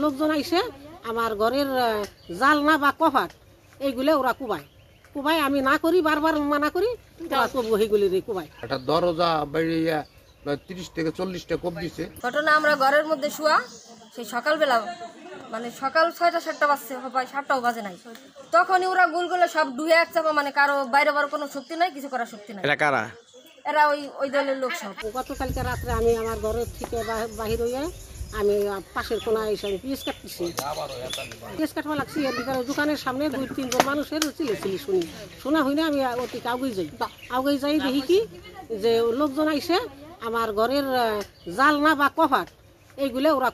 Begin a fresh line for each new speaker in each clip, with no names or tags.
লোকজন আইসে আমার ঘরের জালনা বা কভার এইগুলো ওরা কুবায় কুবাই আমি না করি বারবার মানা করি তারা তবু এইগুলি রে কুবাই।
একটা দরজা বেরিয়ে 30 থেকে 40টা কোপ দিছে।
ঘটনা আমরা ঘরের মধ্যে শুয়া সেই সকালবেলা মানে সকাল 6টা 7টা বাজছে হয় 7টাও বাজে নাই তখনই ওরা গুলগুলো সব ডুবে এক চাপা মানে কারো বাইরে বার কোনো শক্তি নাই কিছু করার শক্তি নাই।
এরা কারা?
এরা ওই দলের লোক সব।
গতকালকে রাত্রে আমি আমার ঘরের থেকে বাহির হয়ে আমি পাশের কোনায় এসে আমি পিস কাটতেছি পিস কাটবা লাগছি এর ভিতরে দোকানের সামনে 2-3 জন মানুষের চিলেছিলি শোনা হইনা আমি অতি আগুই যাই দেখি কি যে লোকজন আইসে আমার ঘরের জালনা বা কভার এইগুলো ওরা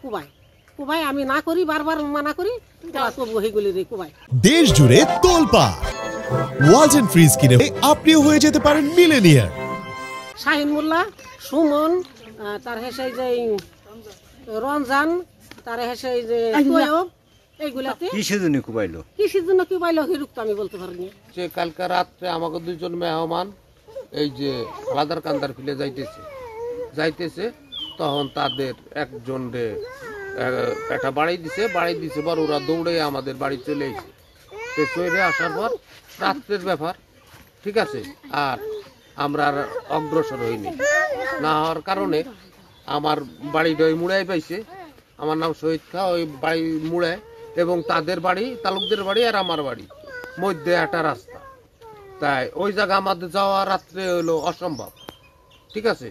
কুবাই আমি না করি বারবার মানা করি তারা তবু এইগুলি রে কুবাই।
দেশ জুড়ে তোলপা ওয়ালটন ফ্রিজ কিনে আপনিও হয়ে যেতে পারেন মিলেনিয়ার।
শাহিন মোল্লা, সুমন, তার হেসে যে রমজান, তার হেসে যে এইগুলাতে
কিসের জন্য কুবাইলো
হিরুক তো আমি বলতে পারিনি।
যে কালকে রাত্রে আমাকে 2 জন মেহমান এই যে আলাদার কান্দার ফিলে যাইতেছে তখন তাদের একজন রে একটা বাড়ি দিছে পর ওরা দৌড়ে আমাদের বাড়ি চলে এসেছে। চলে আসার পর রাত্রের ব্যাপার ঠিক আছে আর আমরা আর অগ্রসর হইনি না হওয়ার কারণে আমার বাড়িটা ওই মুড়াই পাইছে। আমার নাম শহীদ খা, ওই বাড়ি মুড়ায় এবং তাদের বাড়ি তালুকদের বাড়ি আর আমার বাড়ি মধ্যে একটা রাস্তা, তাই ওই জায়গা আমাদের যাওয়া রাত্রে হলো অসম্ভব ঠিক আছে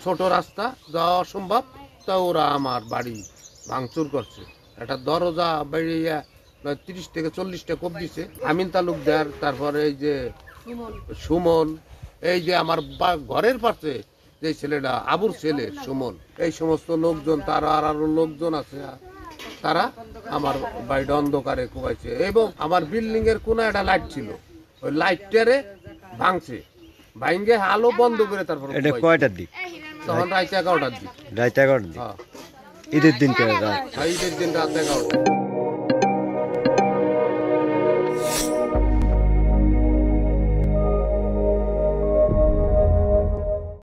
ছোট রাস্তা যাওয়া অসম্ভব। তা ওরা আমার বাড়ি ভাঙচুর করছে, একটা দরজা বেরিয়ে 30 থেকে 40টা কোপ দিছে। আমিন তালুকদার, তারপরে এই যে সুমন, এই যে আমার ঘরের পাশে যে ছেলেটা আবুর ছেলে সুমন, এই সমস্ত লোকজন তারা আরো লোকজন আছে তারা আমার বাড়িটা অন্ধকারে কুবাইছে এবং আমার বিল্ডিং এর কোন একটা লাইট ছিল ওই লাইটটারে ভাঙছে ভাঙে আলো বন্ধ করে তারপর
এটা কয়টার দিক?
তখন রাত 11টার দিক।
রাত 11টার দিক। ঈদের দিন
ঈদের দিন রাত 11টা।